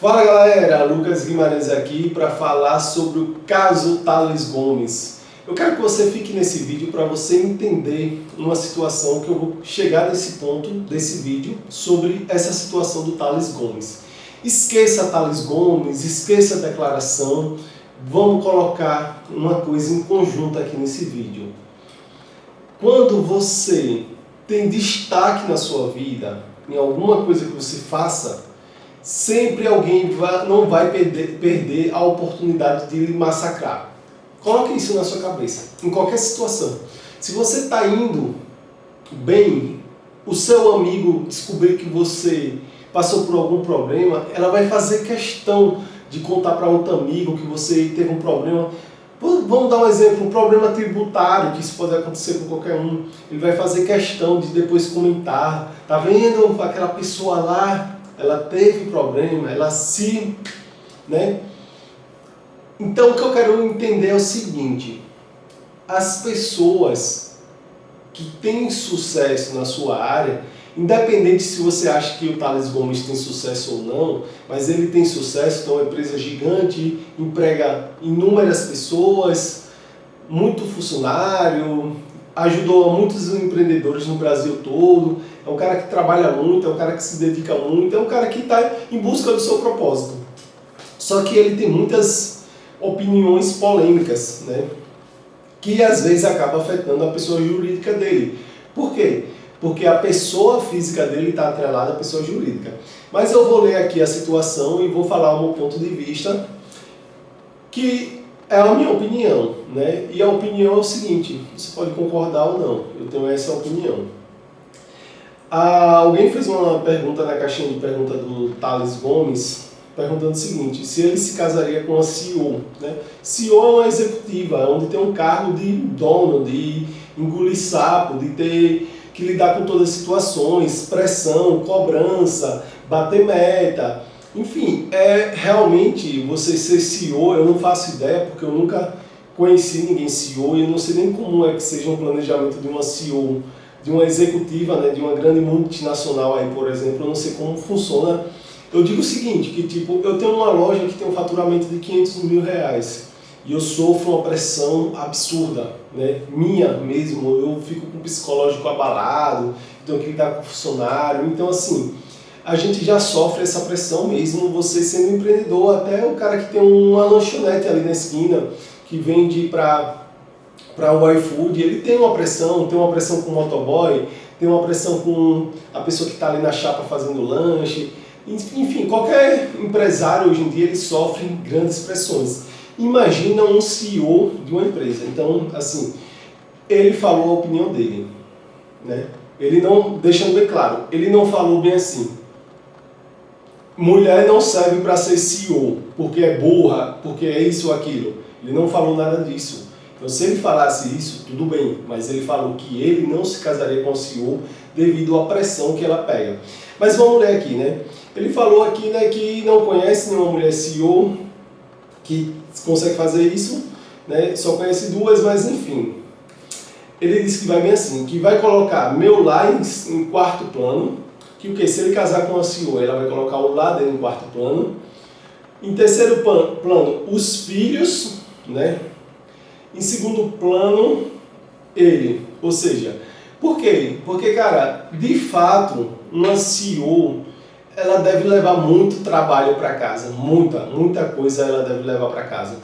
Fala galera, Lucas Guimarães aqui para falar sobre o caso Thales Gomes. Eu quero que você fique nesse vídeo para você entender uma situação que eu vou chegar nesse ponto desse vídeo sobre essa situação do Thales Gomes. Esqueça Thales Gomes, esqueça a declaração, vamos colocar uma coisa em conjunto aqui nesse vídeo. Quando você tem destaque na sua vida, em alguma coisa que você faça, sempre alguém não vai perder a oportunidade de lhe massacrar. Coloque isso na sua cabeça, em qualquer situação. Se você está indo bem, o seu amigo descobrir que você passou por algum problema, ela vai fazer questão de contar para outro amigo que você teve um problema. Vamos dar um exemplo, um problema tributário, que isso pode acontecer com qualquer um. Ele vai fazer questão de depois comentar. Tá vendo aquela pessoa lá? Ela teve problema, né? Então o que eu quero entender é o seguinte: as pessoas que têm sucesso na sua área, independente se você acha que o Thales Gomes tem sucesso ou não, mas ele tem sucesso, então é uma empresa gigante, emprega inúmeras pessoas, muito funcionário, ajudou a muitos empreendedores no Brasil todo, é um cara que trabalha muito, é um cara que se dedica muito, é um cara que está em busca do seu propósito. Só que ele tem muitas opiniões polêmicas, né? Que às vezes acaba afetando a pessoa jurídica dele. Por quê? Porque a pessoa física dele está atrelada à pessoa jurídica. Mas eu vou ler aqui a situação e vou falar o meu ponto de vista, que é a minha opinião, né? E a opinião é o seguinte: você pode concordar ou não, eu tenho essa opinião. Alguém fez uma pergunta na caixinha de pergunta do Thales Gomes, perguntando o seguinte: se ele se casaria com a CEO, né? CEO é uma executiva, onde tem um cargo de dono, de engolir sapo, de ter que lidar com todas as situações, pressão, cobrança, bater meta. Enfim, realmente você ser CEO, eu não faço ideia, porque eu nunca conheci ninguém CEO e eu não sei nem como é que seja um planejamento de uma CEO, de uma executiva, né, de uma grande multinacional aí, por exemplo. Eu não sei como funciona. Eu digo o seguinte, que tipo, eu tenho uma loja que tem um faturamento de R$500 mil e eu sofro uma pressão absurda, né, minha mesmo. Eu fico com o psicológico abalado, tenho que lidar com o funcionário. Então assim, a gente já sofre essa pressão mesmo, você sendo empreendedor. Até o cara que tem uma lanchonete ali na esquina, que vende para o iFood, ele tem uma pressão com o motoboy, tem uma pressão com a pessoa que está ali na chapa fazendo lanche. Enfim, qualquer empresário hoje em dia ele sofre grandes pressões. Imagina um CEO de uma empresa. Então, assim, ele falou a opinião dele, né? Ele não, deixando bem claro, ele não falou bem assim: mulher não serve para ser CEO, porque é burra, porque é isso ou aquilo. Ele não falou nada disso. Então, se ele falasse isso, tudo bem, mas ele falou que ele não se casaria com a CEO devido à pressão que ela pega. Mas vamos ler aqui, né? Ele falou aqui, né, que não conhece nenhuma mulher CEO que consegue fazer isso, né? Só conhece duas, mas enfim. Ele disse que vai bem assim, que vai colocar meu lar em quarto plano, que o que? Se ele casar com a CEO, ela vai colocar o lar dele em quarto plano. Em terceiro plano, os filhos, né? Em segundo plano, ele. Ou seja, por quê? Porque, cara, de fato, uma CEO, ela deve levar muito trabalho para casa. Muita coisa ela deve levar para casa.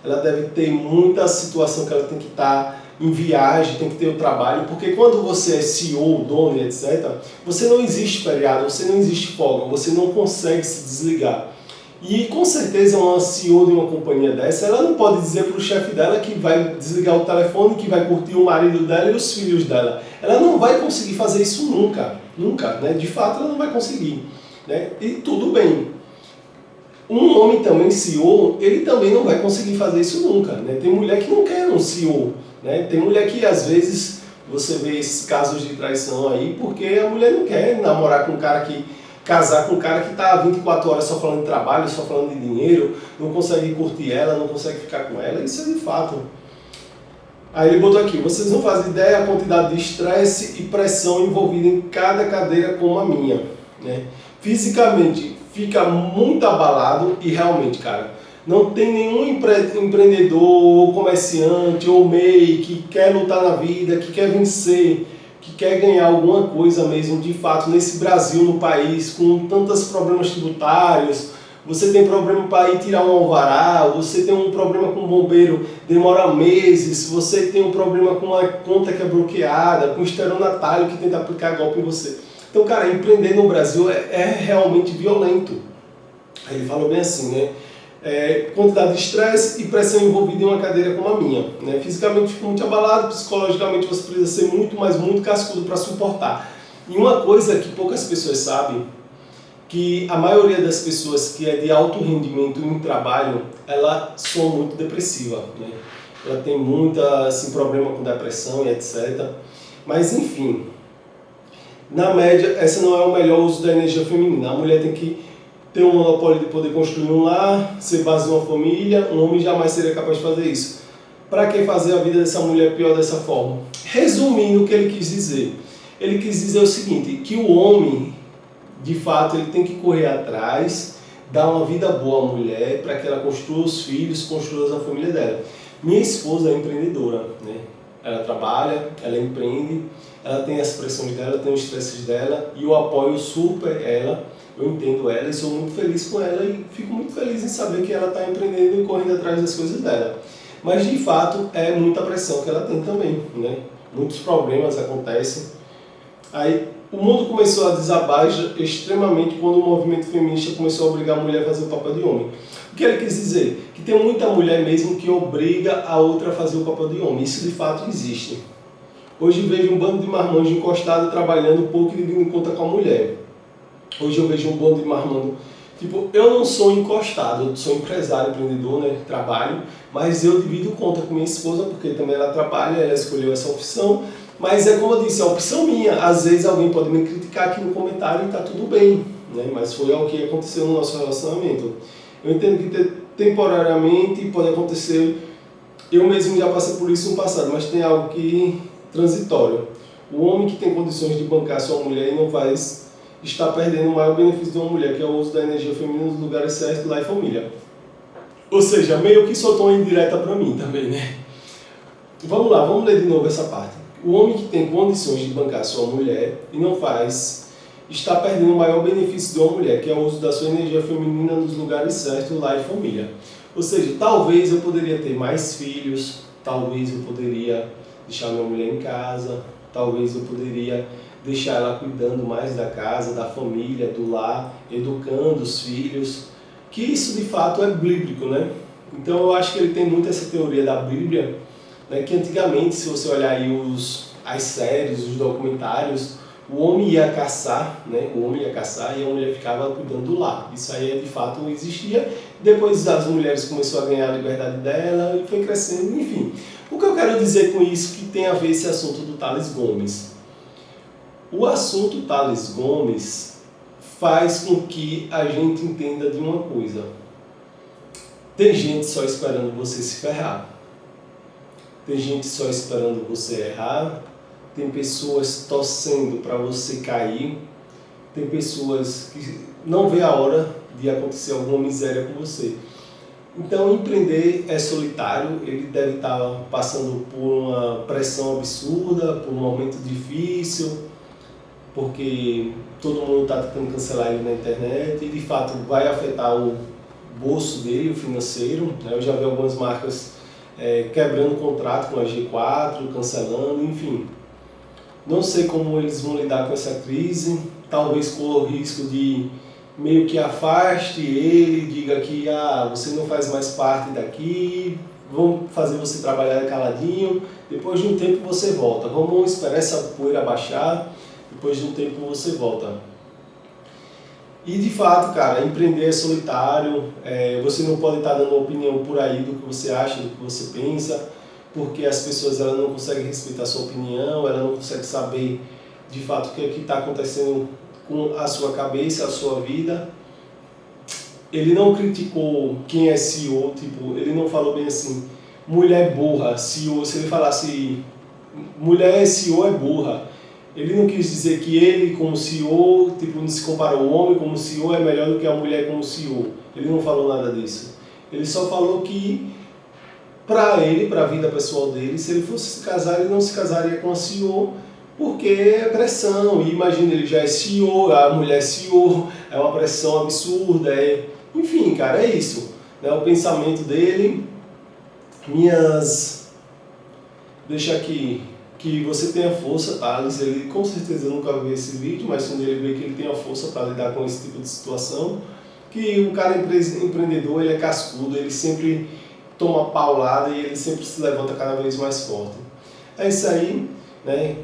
Ela deve ter muita situação que ela tem que estar em viagem, tem que ter o trabalho. Porque quando você é CEO, dono e etc., você não existe feriado, você não existe folga, você não consegue se desligar. E com certeza uma CEO de uma companhia dessa, ela não pode dizer para o chefe dela que vai desligar o telefone, que vai curtir o marido dela e os filhos dela. Ela não vai conseguir fazer isso nunca, né? De fato ela não vai conseguir, né? E tudo bem. Um homem também CEO, ele também não vai conseguir fazer isso nunca, né? Tem mulher que não quer um CEO, né? Tem mulher que às vezes você vê esses casos de traição aí porque a mulher não quer namorar com um cara casar com um cara que está 24 horas só falando de trabalho, só falando de dinheiro, não consegue curtir ela, não consegue ficar com ela. Isso é de fato. Aí ele botou aqui: vocês não fazem ideia a quantidade de estresse e pressão envolvida em cada cadeira como a minha, né? Fisicamente fica muito abalado e realmente, cara, não tem nenhum empreendedor ou comerciante ou MEI que quer lutar na vida, que quer vencer, que quer ganhar alguma coisa mesmo, de fato, nesse Brasil, no país, com tantos problemas tributários. Você tem problema para ir tirar um alvará, você tem um problema com o bombeiro, demora meses, você tem um problema com uma conta que é bloqueada, com o estelionatário que tenta aplicar golpe em você. Então, cara, empreender no Brasil é realmente violento. Aí ele falou bem assim, né? Quantidade de estresse e pressão envolvida em uma cadeira como a minha. Né? Fisicamente fico muito abalado, psicologicamente você precisa ser muito, mas muito cascudo para suportar. E uma coisa que poucas pessoas sabem, que a maioria das pessoas que é de alto rendimento em trabalho, ela são muito depressiva, né? Ela tem muita assim, problema com depressão e etc. Mas enfim, na média, essa não é o melhor uso da energia feminina. A mulher tem que ter um monopólio de poder construir um lar, ser base de uma família. Um homem jamais seria capaz de fazer isso. Para que fazer a vida dessa mulher pior dessa forma? Resumindo o que ele quis dizer. Ele quis dizer o seguinte, que o homem, de fato, ele tem que correr atrás, dar uma vida boa à mulher, para que ela construa os filhos, construa a família dela. Minha esposa é empreendedora, né? Ela trabalha, ela empreende, ela tem as pressões dela, tem os estresses dela, e eu apoio super ela, eu entendo ela e sou muito feliz com ela e fico muito feliz em saber que ela está empreendendo e correndo atrás das coisas dela. Mas de fato é muita pressão que ela tem também, né? Muitos problemas acontecem. Aí o mundo começou a desabar extremamente quando o movimento feminista começou a obrigar a mulher a fazer o papel de homem. O que ele quis dizer? Que tem muita mulher mesmo que obriga a outra a fazer o papel de homem. Isso de fato existe. Hoje vejo um bando de marmanjos encostado trabalhando pouco e dividindo conta com a mulher. Hoje eu vejo um bando de marmanjos. Tipo, eu não sou encostado, eu sou empresário, empreendedor, né? Trabalho, mas eu divido conta com minha esposa, porque também ela trabalha, ela escolheu essa opção. Mas é como eu disse, é a opção minha. Às vezes alguém pode me criticar aqui no comentário e tá tudo bem, né? Mas foi o que aconteceu no nosso relacionamento. Eu entendo que temporariamente pode acontecer, eu mesmo já passei por isso no passado, mas tem algo que transitório. O homem que tem condições de bancar sua mulher e não faz, está perdendo o maior benefício de uma mulher, que é o uso da energia feminina nos lugares certos, lar e família. Ou seja, meio que soltou uma indireta para mim também, né? Vamos lá, vamos ler de novo essa parte. O homem que tem condições de bancar sua mulher e não faz, está perdendo o maior benefício de uma mulher, que é o uso da sua energia feminina nos lugares certos, lar e família. Ou seja, talvez eu poderia ter mais filhos, talvez eu poderia deixar minha mulher em casa, talvez eu poderia deixar ela cuidando mais da casa, da família, do lar, educando os filhos, que isso de fato é bíblico, né? Então eu acho que ele tem muito essa teoria da Bíblia, né, que antigamente, se você olhar aí as séries, os documentários, o homem ia caçar, né? O homem ia caçar e a mulher ficava cuidando do lar. Isso aí de fato não existia. Depois as mulheres começaram a ganhar a liberdade dela e foi crescendo, enfim. O que eu quero dizer com isso que tem a ver esse assunto do Tales Gomes? O assunto Tales Gomes faz com que a gente entenda de uma coisa. Tem gente só esperando você se ferrar. Tem gente só esperando você errar. Tem pessoas torcendo para você cair. Tem pessoas que não vê a hora de acontecer alguma miséria com você. Então, empreender é solitário, ele deve estar passando por uma pressão absurda, por um momento difícil, porque todo mundo está tentando cancelar ele na internet e, de fato, vai afetar o bolso dele, o financeiro. Eu já vi algumas marcas quebrando o contrato com a G4, cancelando, enfim. Não sei como eles vão lidar com essa crise, talvez com o risco de meio que afaste ele, diga que você não faz mais parte daqui, vão fazer você trabalhar caladinho, depois de um tempo você volta. Vamos esperar essa poeira baixar, depois de um tempo você volta. E de fato, cara, empreender é solitário, você não pode estar dando opinião por aí do que você acha, do que você pensa, porque as pessoas elas não conseguem respeitar a sua opinião, elas não conseguem saber de fato o que está acontecendo com a sua cabeça, a sua vida. Ele não criticou quem é CEO, tipo, ele não falou bem assim, mulher burra, CEO, se ele falasse mulher CEO é burra, Ele não quis dizer que ele como CEO, tipo, não se compara o homem como CEO é melhor do que a mulher como CEO. Ele não falou nada disso. Ele só falou que para ele, para a vida pessoal dele, se ele fosse se casar, ele não se casaria com a CEO, porque é pressão. E imagina, ele já é CEO, a mulher é CEO, é uma pressão absurda. Enfim, cara, é isso. Né? O pensamento dele, deixa aqui, que você tenha força, Thales. Ele com certeza nunca viu esse vídeo, mas quando ele vê que ele tem a força para lidar com esse tipo de situação, que o cara empreendedor, ele é cascudo, ele sempre toma paulada e ele sempre se levanta cada vez mais forte. É isso aí, né?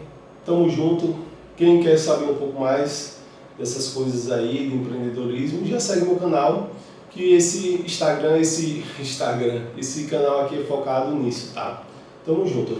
Tamo junto. Quem quer saber um pouco mais dessas coisas aí, de empreendedorismo, já segue meu canal, que esse canal aqui é focado nisso, tá? Tamo junto.